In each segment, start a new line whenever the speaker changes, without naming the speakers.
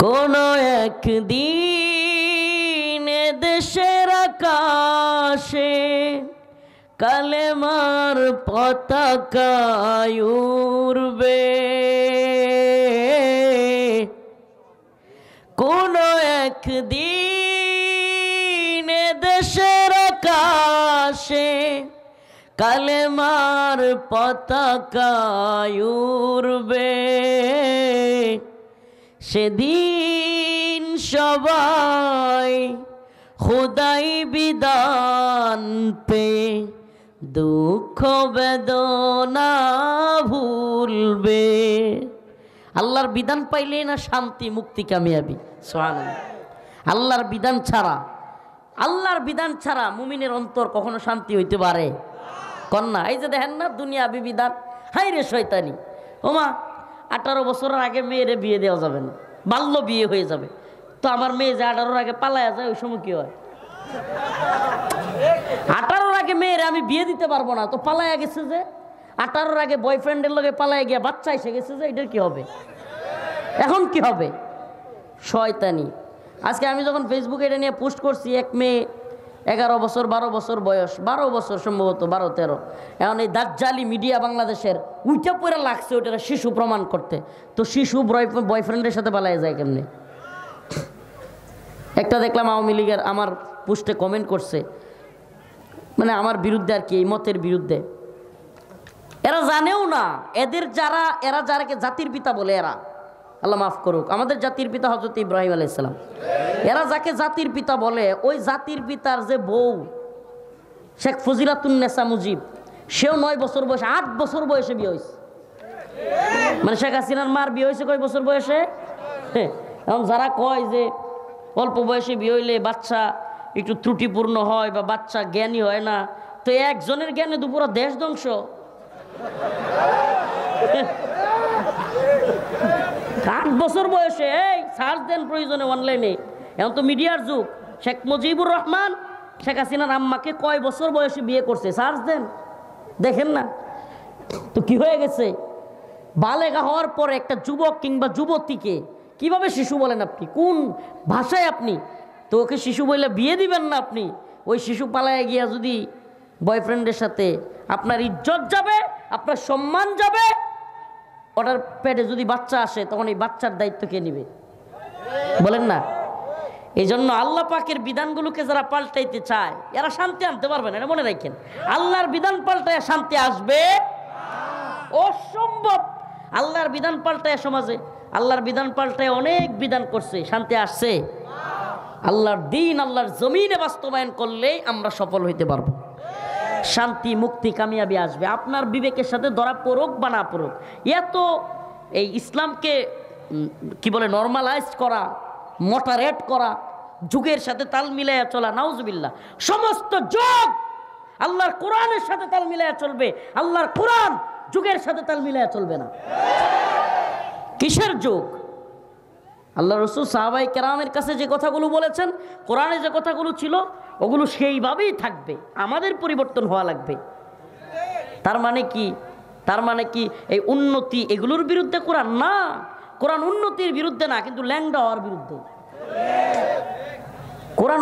কোন একদিন দেশের আকাশে কালেমার পতাকা উড়বে, কোন একদিন দেশের আকাশে কালেমার পতাকা উড়বে, সেদিন সবাই খোদাই বিধান পে দুঃখ বেদনা ভুলবে। আল্লাহর বিধান পাইলে না শান্তি মুক্তি কামিয়াবি। সুবহানাল্লাহ। আল্লাহর বিধান ছাড়া মুমিনের অন্তর কখনো শান্তি হইতে পারে কন্যা। এই যে দেখেন না দুনিয়াবি বিধান, হাই রে শয়তানি। ওমা 18 বছরের আগে মেয়েরে বিয়ে দেওয়া যাবে না, বাল্য বিয়ে হয়ে যাবে। তো আমার মেয়ে যে 18-র আগে পালায়া যায়, ওই সময় কি হয়? 18-র আগে মেয়েরে আমি বিয়ে দিতে পারবো না, তো পালায়া গেছে যে 18-র আগে বয়ফ্রেন্ডের লগে পালায়া গিয়া বাচ্চা এসে গেছে যে, এটার কি হবে? এখন কি হবে? শয়তানি। আজকে আমি যখন ফেসবুকে এটা নিয়ে পোস্ট করছি, এক মেয়ে 11 বছর 12 বছর বয়স, 12 বছর সম্ভবত, 12-13। এখন এই দাজ্জালি মিডিয়া বাংলাদেশের উইটা পড়ে লাগছে ওইটা শিশু প্রমাণ করতে। তো শিশু বয়ফ্রেন্ডের সাথে পালায় যায় কেমনে? একটা দেখলাম আওয়ামী লীগের আমার পোস্টে কমেন্ট করছে, মানে আমার বিরুদ্ধে আর কি, এই মতের বিরুদ্ধে। এরা জানেও না এরা যারাকে জাতির পিতা বলে, এরা আল্লাহ মাফ করুক, আমাদের জাতির পিতা হযরত ইব্রাহিম আলাইহিস সালাম। এরা যাকে জাতির পিতা বলে, ওই জাতির পিতার যে বউ শেখ ফজিলাতুন্নেসা মুজিব, সেও 9 বছর বয়সে, 8 বছর বয়সে বিয়ে হয়েছে। মানে শেখ হাসিনার মার বিয়ে হয়েছে কয় বছর বয়সে? এখন যারা কয় যে অল্প বয়সে বিয়ে হইলে বাচ্চা একটু ত্রুটিপূর্ণ হয় বা বাচ্চা জ্ঞানী হয় না, তো একজনের জ্ঞানে দুপুরা দেশ ধ্বংস। 8 বছর বয়সে, এই সার্চ দেন প্রয়োজনে অনলাইনে, এখন তো মিডিয়ার যুগ। শেখ মুজিবুর রহমান শেখ হাসিনার আম্মাকে কয় বছর বয়সে বিয়ে করছে, সার্চ দেন, দেখেন না? তো কি হয়ে গেছে? বালেগা হওয়ার পরে একটা যুবক কিংবা যুবতীকে কিভাবে শিশু বলেন আপনি? কোন ভাষায় আপনি? তো ওকে শিশু বলে বিয়ে দিবেন না আপনি। ওই শিশু পালায় গিয়া যদি বয়ফ্রেন্ডের সাথে, আপনার ইজ্জত যাবে, আপনার সম্মান যাবে। ওটার পেটে যদি বাচ্চা আসে, তখন এই বাচ্চার দায়িত্ব কে নেবে? বলেন না? এই জন্য আল্লাহ পাকের বিধানগুলোকে যারা পাল্টাইতে চায়, এরা শান্তি আনতে পারবে না, এটা মনে রাখেন। আল্লাহর বিধান পাল্টায় শান্তি আসবে অসম্ভব। আল্লাহর বিধান পাল্টায় সমাজে, আল্লাহর বিধান পাল্টায় অনেক বিধান করছে, শান্তি আসছে? আল্লাহর দিন আল্লাহর জমিনে বাস্তবায়ন করলেই আমরা সফল হইতে পারবো। শান্তি মুক্তি কামিয়াবি আসবে। আপনার বিবেকের সাথে ধরা পড়ুক বা না পড়ুক, এত এই ইসলামকে কি বলে নরমালাইজ করা, মডারেট করা, যুগের সাথে তাল মিলাইয়া চলা, নাউজুবিল্লাহ। সমস্ত যুগ আল্লাহর কোরআনের সাথে তাল মিলাইয়া চলবে, আল্লাহর কোরআন যুগের সাথে তাল মিলাইয়া চলবে না। কিসের যুগ? আল্লাহ রসুল সাহাবায়ে কেরামের কাছে যে কথাগুলো বলেছেন, কোরআনে যে কথাগুলো ছিল, ওগুলো সেইভাবেই থাকবে। আমাদের পরিবর্তন হওয়া লাগবে। তার মানে কি এই উন্নতি এগুলোর বিরুদ্ধে কোরআন না, কোরআন উন্নতির বিরুদ্ধে না, কিন্তু ল্যাংডা হওয়ার বিরুদ্ধে। কোরআন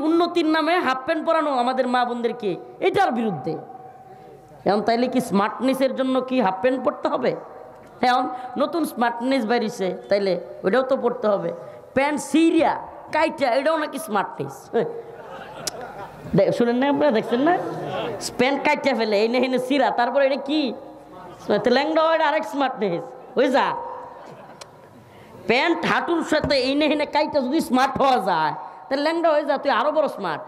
উন্নতির নামে হাফ প্যান্ট পরানো আমাদের মা বোনদেরকে, এটার বিরুদ্ধে। এখন তাইলে কি স্মার্টনেসের জন্য কি হাফ প্যান্ট পরতে হবে? এখন নতুন স্মার্টনেস বেরিয়েছে, তাইলে ওইটাও তো পড়তে হবে। প্যান্ট সিরিয়া কাইটা, এটাও নাকি স্মার্টনেস। শুনেন না আপনারা, দেখছেন না? প্যান্ট কাইটা ফেলে এই নেই সিরা, তারপরে এটা কি ল্যাংডা হয়, আরেক স্মার্টনেস। ওই যা প্যান্ট হাঁটুর সাথে এই নেই কাইটা যদি স্মার্ট হওয়া যায়, তাহলে ল্যাংডা হয়ে যা, তুই আরো বড় স্মার্ট।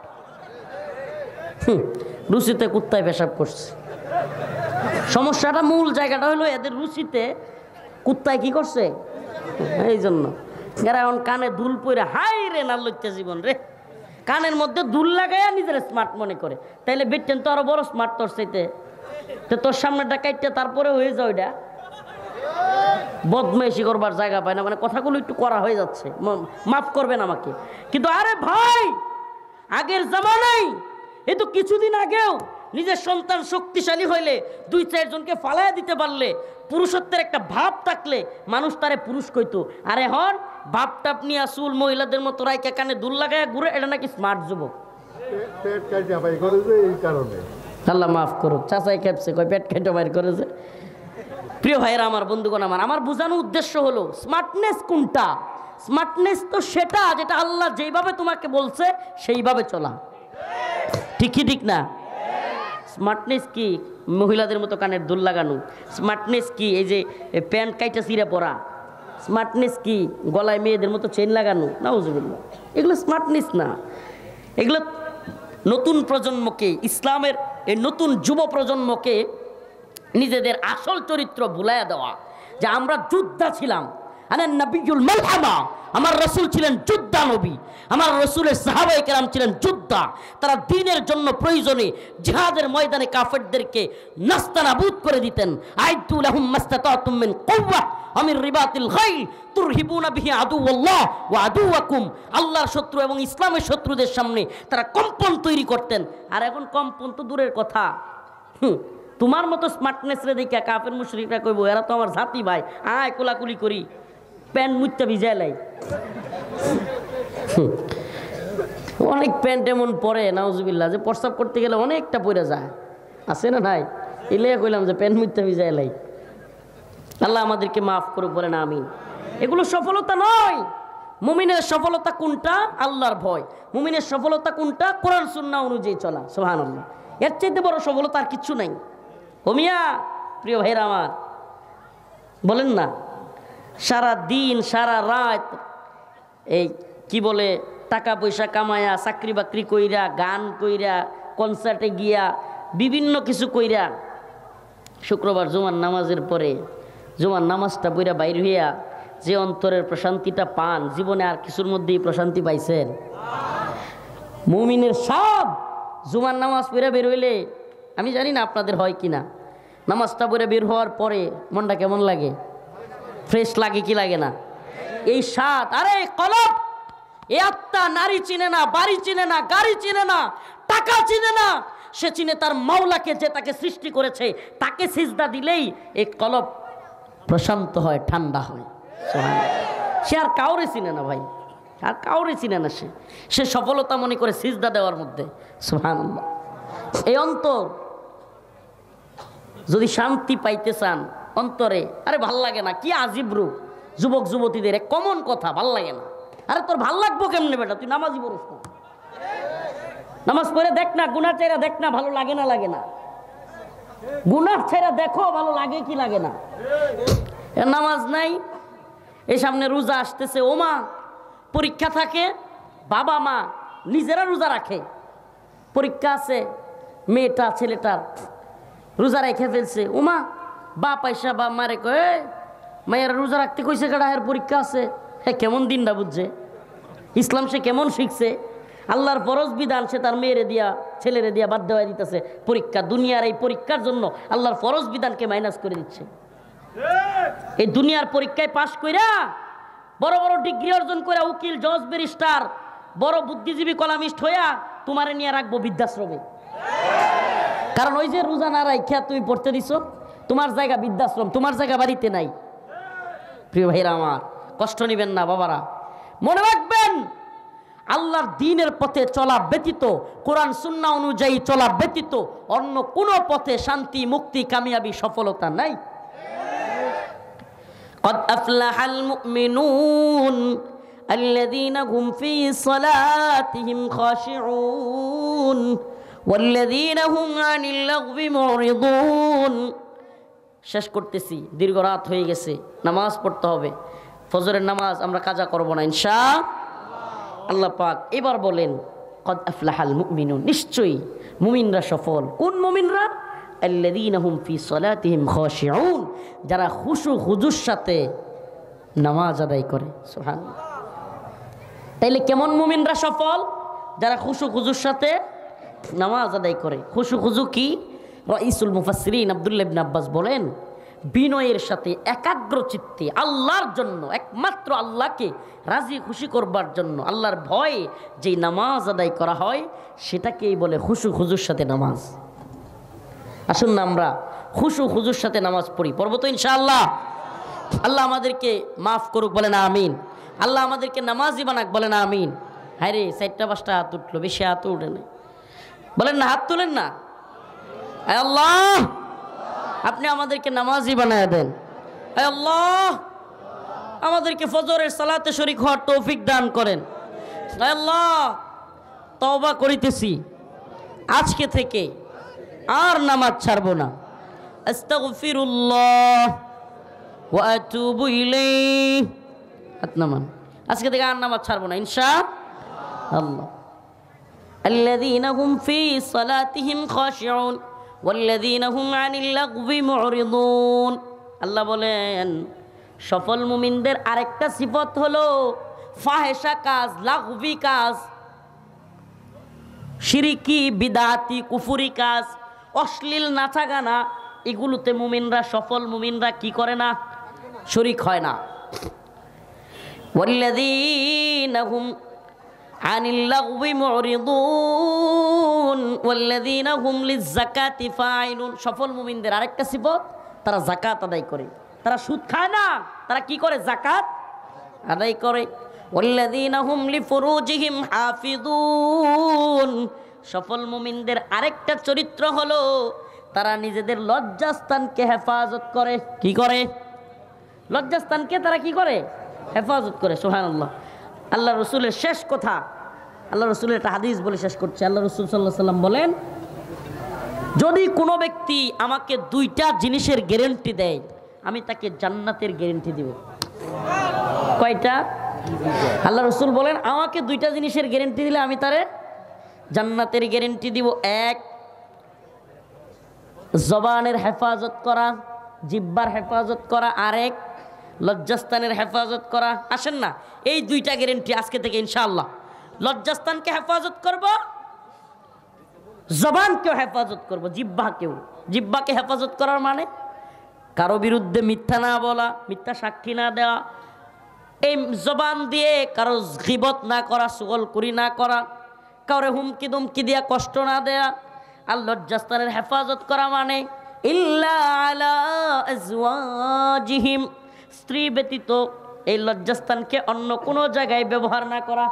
রুচিতে কুত্তায় পেশাব করছে। সমস্যাটা মূল জায়গাটা হলো এদের রুচিতে কুত্তায় কি করছে, এই জন্য এরা এখন কানে দুল পরে হাই রে না লইতে জীবন রে, কানের মধ্যে দুল লাগাইয়া নিজের স্মার্ট মনে করে। তাইলে বেটেন তো আরো বড় স্মার্ট তোর চাইতে, তো তোর সামনেটা কাইটটা তারপরে হয়ে যাও, এটা বদমাইশি করবার জায়গা পায় না। মানে কথাগুলো একটু করা হয়ে যাচ্ছে, মাফ করবেন আমাকে। কিন্তু আরে ভাই, আগের জামানায় এই তো কিছুদিন আগেও নিজের সন্তান শক্তিশালী হইলে 2-4 জনকে ফালাইয়া দিতে পারলে, পুরুষত্বের একটা ভাব থাকলে মানুষ তারে পুরুষ কইতো। আর এখন ভাব টাপ নিয়ে আসুল মহিলাদের মতো রাইকা কানে দুল লাগায় ঘুরে, এটা নাকি স্মার্ট যুবক। আল্লাহ মাফ করুক, চাচাই খেপছে, কয় পেট কেটে বাইর করেছে। প্রিয় ভাইয়েরা আমার, বন্ধুগণ আমার বোঝানোর উদ্দেশ্য হলো স্মার্টনেস কোনটা? স্মার্টনেস তো সেটা যেটা আল্লাহ যেইভাবে তোমাকে বলছে সেইভাবে চলা, ঠিক না? স্মার্টনেস কি মহিলাদের মতো কানের দুল লাগানো? স্মার্টনেস কি এই যে প্যান্ট কাইটা চিরা পরা? স্মার্টনেস কি গলায় মেয়েদের মতো চেন লাগানো? নাউজুবিল্লাহ, এগুলো স্মার্টনেস না। এগুলো নতুন প্রজন্মকে, ইসলামের এই নতুন যুব প্রজন্মকে নিজেদের আসল চরিত্র ভুলাইয়া দেওয়া, যে আমরা যোদ্ধা ছিলাম। আনা নবিয়ুল মালহামা, আমার রাসূল ছিলেন যোদ্ধা নবী, আমার রাসূলের সাহাবায়ে কেরাম ছিলেন যোদ্ধা। তারা দ্বীনের জন্য প্রয়োজনে জিহাদের ময়দানে কাফেরদেরকে নাস্তানাবুদ করে দিতেন। আইদু লাহুম মাস্তাতাতুম মিন কুওয়া আমির রিবাতিল খাইল তুরহিবুনা বিহি আদুওয়াল্লাহ ওয়া আদুওয়াকুম। আল্লাহর শত্রু এবং ইসলামের শত্রুদের সামনে তারা কম্পন তৈরি করতেন। আর এখন কম্পন তো দূরের কথা, তোমার মতো স্মার্টনেস রে দেখা কাফের মুশরিকরা কইব এরা তো আমার জাতি ভাই, আয় কোলাকুলি করি, প্যান্ট মুইতে ভিজাই লাই। অনেক প্যান্ট এমন পরে নাউজুবিল্লাহ যে প্রস্রাব করতে গেলে অনেকটা পরে যায়, আছে না নাই? এলে কইলাম যে প্যান্ট মুইতে ভিজাই লাই। আল্লাহ আমাদেরকে মাফ করুক, বলে না আমিন। এগুলো সফলতা নয়। মুমিনের সফলতা কোনটা? আল্লাহর ভয়। মুমিনের সফলতা কোনটা? কোরআন সুন্নাহ অনুযায়ী চলা। সুবহানাল্লাহ, এর চাইতে বড় সফলতা আর কিচ্ছু নাই। ও মিয়া, প্রিয় ভাইরা আমার, বলেন না সারা দিন সারা রাত এই কি বলে টাকা পয়সা কামায়া, চাকরি বাকরি কইরা, গান কইরা, কনসার্টে গিয়া, বিভিন্ন কিছু কইরা, শুক্রবার জুমার নামাজের পরে জুমার নামাজটা পইরা বাইর হইয়া যে অন্তরের প্রশান্তিটা পান, জীবনে আর কিছুর মধ্যেই প্রশান্তি পাইছেন? মুমিনের সব জুমার নামাজ পড়ে বের হইলে, আমি জানি না আপনাদের হয় কি না, নামাজটা পড়ে বের হওয়ার পরে মনটা কেমন লাগে? ফ্রেশ লাগে কি লাগে না? এই স্বাদ, আরে কলব, এ আত্মা নারী চিনে না, বাড়ি চিনে না, গাড়ি চিনে না, টাকা চিনে না, সে চিনে তার মাওলাকে, যে তাকে সৃষ্টি করেছে। তাকে সিজদা দিলেই এই কলব প্রশান্ত হয়, ঠান্ডা হয়। সে আর কাউরে চিনে না ভাই, আর কাউরে চিনে না। সে সফলতা মনে করে সিজদা দেওয়ার মধ্যে। সুবহানাল্লাহ। এই অন্তর যদি শান্তি পাইতে চান অন্তরে, আরে ভাল লাগে না, কি আজীব রূপ যুবক যুবতীদের কমন কথা, ভাল লাগে না। আরে তোর ভাল লাগবো কেমনে বেটা, তুই নামাজই পড়িস না, নামাজ পড়ে দেখ না, গুনাহ ছেড়ে দেখ না, ভালো লাগে না? লাগে না? গুনাহ ছেড়ে দেখো, ভালো লাগে কি লাগে না? নামাজ নাই, এই সামনে রোজা আসতেছে, ও মা পরীক্ষা থাকে, বাবা মা নিজেরা রোজা রাখে, পরীক্ষা আছে, মেয়েটা ছেলেটার রোজা রেখে ফেলছে, ও মা বাপ আইসা বা মারে কয়ে মায়েরা রোজা রাখতে কইছে কেডা, এর পরীক্ষা আছে। হ্যাঁ, কেমন দিনটা বুঝছে, ইসলাম সে কেমন শিখছে, আল্লাহর ফরজ বিধান সে তার মেয়েরে দিয়া ছেলেরে দিয়া বাদ দেওয়া দিতেছে। পরীক্ষা, দুনিয়ার এই পরীক্ষার জন্য আল্লাহর ফরজ বিধানকে মাইনাস করে দিচ্ছে। এই দুনিয়ার পরীক্ষায় পাশ কইরা, বড় বড় ডিগ্রি অর্জন করে, উকিল, জজ, ব্যারিস্টার, বড় বুদ্ধিজীবী, কলামিস্ট হইয়া তোমারে নিয়ে রাখবো বৃদ্ধাশ্রমে। কারণ ওই যে রোজা না রাইখা তুমি পড়তে দিছো, তোমার জায়গা বৃদ্ধাশ্রম, তোমার জায়গা বাড়িতে নাই। প্রিয় ভাইরা আমার, কষ্ট নিবেন না বাবারা, মনে রাখবেন আল্লাহর দ্বীনের পথে চলা ব্যতীত, কোরআন সুন্নাহ অনুযায়ী চলা ব্যতীত অন্য কোনো পথে শান্তি, মুক্তি, কামিয়াবি, সফলতা নাই। قد أفلح المؤمنون الذين هم في صلاتهم خاشعون والذين هم عن اللغو معرضون। শেষ করতেছি, দীর্ঘ রাত হয়ে গেছে, নামাজ পড়তে হবে, ফজরের নামাজ আমরা কাজা করব না ইনশাআল্লাহ। আল্লাহ পাক এবার বলেন কদ আফলাহাল মুমিনুন, নিশ্চয়ই মুমিনরা সফল। কোন মুমিনরা? আল্লাযীনা হুম ফি সালাতিহিম খাশিউন, যারা খুশু খুজুর সাথে নামাজ আদায় করে। সুবহানাল্লাহ। তাইলে কেমন মুমিনরা সফল? যারা খুশু খুজুর সাথে নামাজ আদায় করে। খুশু খুজু কি? রাইসুল মুফাসসিরিন আব্দুল্লাহ ইবনে আব্বাস বলেন, বিনয়ের সাথে একাগ্র চিত্তে আল্লাহর জন্য, একমাত্র আল্লাহকে রাজি খুশি করবার জন্য, আল্লাহর ভয়ে যেই নামাজ আদায় করা হয় সেটাকেই বলে খুশু খুজুর সাথে নামাজ। আসুন না আমরা খুশু খুজুর সাথে নামাজ পড়ি, পড়বো তো ইনশাআল্লাহ। আল্লাহ আমাদেরকে মাফ করুক, বলেন আমিন। আল্লাহ আমাদেরকে নামাজি বানাক, বলেন আমিন। হ্যাঁ রে, 4টা-5টা হাত উঠলো, বেশি হাত উঠে নেই, বলেন না, হাত তুলেন না। আয় আল্লাহ, আপনি আমাদেরকে নামাজি বানায় দেন। আয় আল্লাহ, আমাদেরকে ফজরের সালাতে শরীক হওয়ার তৌফিক দান করেন। আয় আল্লাহ, তওবা করিতেছি, আজকে থেকে আর নামাজ ছাড়বো না। আস্তাগফিরুল্লাহ ওয়া আতুবু ইলাইহি। আতনামান, আজকে থেকে আর নামাজ ছাড়বো না ইনশাআল্লাহ। আল্লাযীনা হুম ফি সালাতিহিম খাশিউন ওয়াল্লাযীনা হুম আনিল লাগবি মুরিদুন। আল্লাহ বলেন সফল মুমিনদের আরেকটা সিফত হলো ফাহেশা কাজ, লাগবি কাজ, শিরিকি বিদাতি কুফুরি কাজ, অশ্লীল নাচা গানা, এগুলোতে মুমিনরা, সফল মুমিনরা কি করে না? শরীক হয় না। ওয়াল্লাযীনা হুম আনিল লাগবি মুরিদুন ওয়াল্লাযীনা হুম লিয-যাকাতি ফাইলুন। সফল মুমিনদের আরেকটা সিফত, তারা যাকাত আদায় করে। তারা সুদ খায় না, তারা কি করে? যাকাত আদায় করে। ওয়াল্লাযীনা হুম লিফুরুজিহিম হাফিজুন। সফল মুমিনদের আরেকটা চরিত্র হলো তারা নিজেদের লজ্জাস্থানকে হেফাজত করে। কি করে? লজ্জাস্থানকে তারা কি করে? হেফাজত করে। সুবহানাল্লাহ। আল্লাহ রসুলের শেষ কথা, আল্লাহ রসুলের একটা হাদিস বলে শেষ করছে। আল্লাহ রসুল সাল্লাল্লাহু আলাইহি ওয়াসাল্লাম বলেন, যদি কোনো ব্যক্তি আমাকে 2টা জিনিসের গ্যারান্টি দেয়, আমি তাকে জান্নাতের গ্যারান্টি দিব। কয়টা? আল্লাহ রসুল বলেন, আমাকে 2টা জিনিসের গ্যারান্টি দিলে আমি তারে জান্নাতের গ্যারান্টি দিব। 1, জবানের হেফাজত করা, জিহ্বার হেফাজত করা। আরেক, লজ্জাস্থানের হেফাজত করা। আসেন না, এই 2টা গ্যারান্টি আজকে থেকে ইনশাআল্লাহ। লজ্জাস্থানকে হেফাজত করব, জবানকেও হেফাজত করব, জিহ্বাকে হেফাজত করার মানে কারো বিরুদ্ধে মিথ্যা না বলা, মিথ্যা সাক্ষী না দেওয়া, এই জবান দিয়ে কারো গীবত না করা, চুগলখড়ি না করা, কারো হুমকি দুমকি দিয়া কষ্ট না দেয়া। আর লজ্জাস্থানের হেফাজত করা মানে ইল্লা আলা আজওয়াজিহিম, স্ত্রী ব্যতীত এই লজ্জাস্থানকে অন্য কোনো জায়গায় ব্যবহার না করা।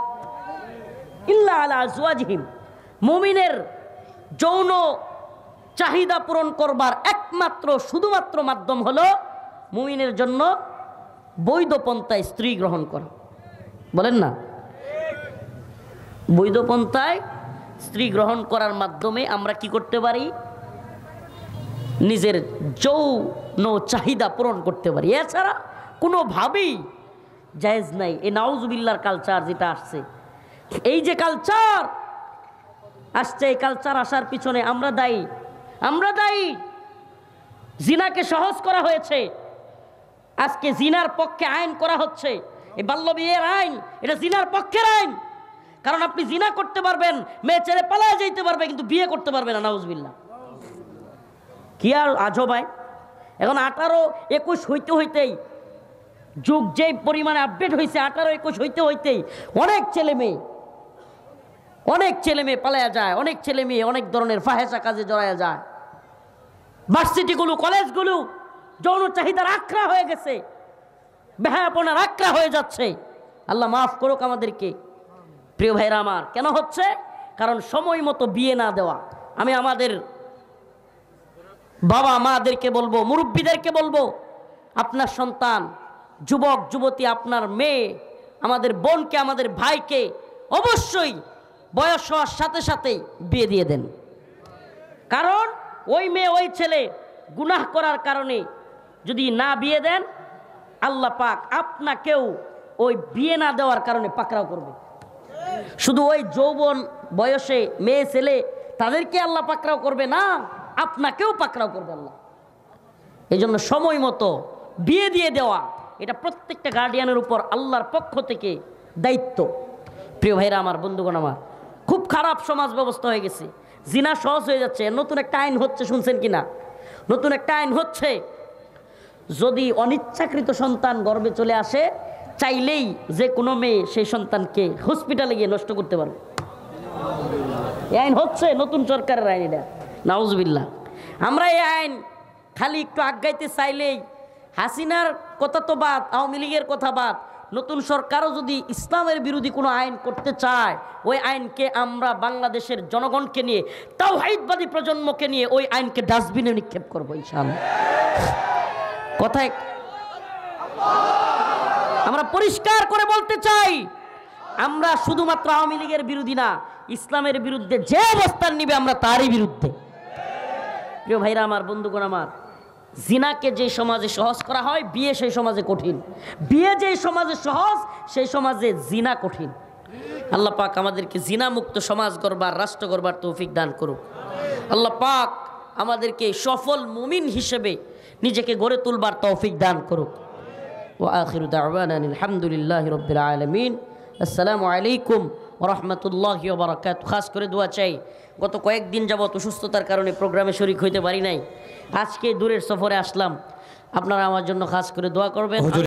ইল্লা আলা আজওয়াজিহিম, মুমিনের যৌন চাহিদা পূরণ করবার একমাত্র শুধুমাত্র মাধ্যম হলো মুমিনের জন্য বৈধ পন্থায় স্ত্রী গ্রহণ করা। বলেন না, বৈধ পন্থায় স্ত্রী গ্রহণ করার মাধ্যমে আমরা কি করতে পারি? নিজের যৌন চাহিদা পূরণ করতে পারি। এছাড়া কোনোভাবেই জায়েজ নাই। এই নাউজুবিল্লাহর কালচার যেটা আসছে, এই যে কালচার আসছে, এই কালচার আসার পিছনে আমরা দায়ী। জিনাকে সহজ করা হয়েছে, আজকে জিনার পক্ষে আইন করা হচ্ছে। এই বাল্য বিয়ের আইন, এটা জিনার পক্ষের আইন। কারণ আপনি জিনা করতে পারবেন, মেয়ে ছেড়ে পালায় যেতে পারবে, কিন্তু বিয়ে করতে পারবে না। নাউজুবিল্লাহ, কি আর আজব ভাই। এখন 18-21 হইতে হইতেই, যুগ যেই পরিমাণে আপডেট হয়েছে, 18-21 হইতে হইতেই অনেক ছেলে মেয়ে পালায়া যায়, অনেক ছেলে মেয়ে অনেক ধরনের ফাহেসা কাজে জড়ায়া যায়। ভার্সিটিগুলো, কলেজগুলো যৌন চাহিদার আখড়া হয়ে গেছে, বেহায়াপনার আখড়া হয়ে যাচ্ছে। আল্লাহ মাফ করুক আমাদেরকে। প্রিয় ভাইরা আমার, কেন হচ্ছে? কারণ সময় মতো বিয়ে না দেওয়া। আমি আমাদের বাবা মাদেরকে বলবো, মুরব্বীদেরকে বলবো, আপনার সন্তান, যুবক যুবতী, আপনার মেয়ে, আমাদের বোনকে, আমাদের ভাইকে অবশ্যই বয়স হওয়ার সাথে সাথেই বিয়ে দিয়ে দেন। কারণ ওই মেয়ে ওই ছেলে গুনাহ করার কারণে যদি না বিয়ে দেন, আল্লাহ পাক আপনাকেও ওই বিয়ে না দেওয়ার কারণে পাকড়াও করবে। শুধু ওই যৌবন বয়সে মেয়ে ছেলে তাদেরকে আল্লাহ পাকড়াও করবে না, আপনাকেও পাকড়াও করবে আল্লাহ। এই জন্য সময় মতো বিয়ে দিয়ে দেওয়া, এটা প্রত্যেকটা গার্ডিয়ানের উপর আল্লাহর পক্ষ থেকে দায়িত্ব। প্রিয় ভাইরা আমার, বন্ধুগণ আমার, খুব খারাপ সমাজ ব্যবস্থা হয়ে গেছে, জিনা সহজ হয়ে যাচ্ছে। নতুন একটা আইন হচ্ছে, শুনছেন কিনা? নতুন একটা আইন হচ্ছে, যদি অনিচ্ছাকৃত সন্তান গর্ভে চলে আসে, চাইলেই যে কোনো মেয়ে সেই সন্তানকে হসপিটালে গিয়ে নষ্ট করতে পারবে। এই আইন হচ্ছে, নতুন সরকারের আইন এটা। নাউজুবিল্লাহ। আমরা এই আইন খালি একটু আগাইতে চাইলেই, হাসিনার কথা তো বাদ, আওয়ামী লীগের কথা বাদ, নতুন সরকারও যদি ইসলামের বিরোধী কোনো আইন করতে চায়, ওই আইনকে আমরা বাংলাদেশের জনগণকে নিয়ে, তাওহীদবাদী প্রজন্মকে নিয়ে ওই আইনকে ডাস্টবিনে নিক্ষেপ করবো ইনশাআল্লাহ। কথায় আমরা পরিষ্কার করে বলতে চাই, আমরা শুধুমাত্র আওয়ামী লীগের বিরোধী না, ইসলামের বিরুদ্ধে যে অবস্থান নিবে আমরা তারই বিরুদ্ধে। প্রিয় ভাইরা আমার, বন্ধুগণ আমার, জিনাকে যে সমাজে সহজ করা হয়, বিয়ে সেই সমাজে কঠিন। বিয়ে যে সমাজে সহজ, সেই সমাজে জিনা কঠিন। আল্লাহ পাক আমাদেরকে জিনা মুক্ত সমাজ গড়বার, রাষ্ট্র গড়বার তৌফিক দান করুক। আল্লাহ পাক আমাদেরকে সফল মুমিন হিসেবে নিজেকে গড়ে তুলবার তৌফিক দান করুক। ওয়া আখিরু দাওয়ানা আলহামদুলিল্লাহি রাব্বিল আলামিন। আসসালামু আলাইকুম ওয়া রাহমাতুল্লাহি ওয়া বারাকাতুহু। খাস করে দোয়া চাই, গত কয়েকদিন যাবত অসুস্থতার কারণে প্রোগ্রামে শরীক হইতে পারি নাই, আজকে দূরের সফরে আসলাম, আপনারা আমার জন্য খাস করে দোয়া করবেন।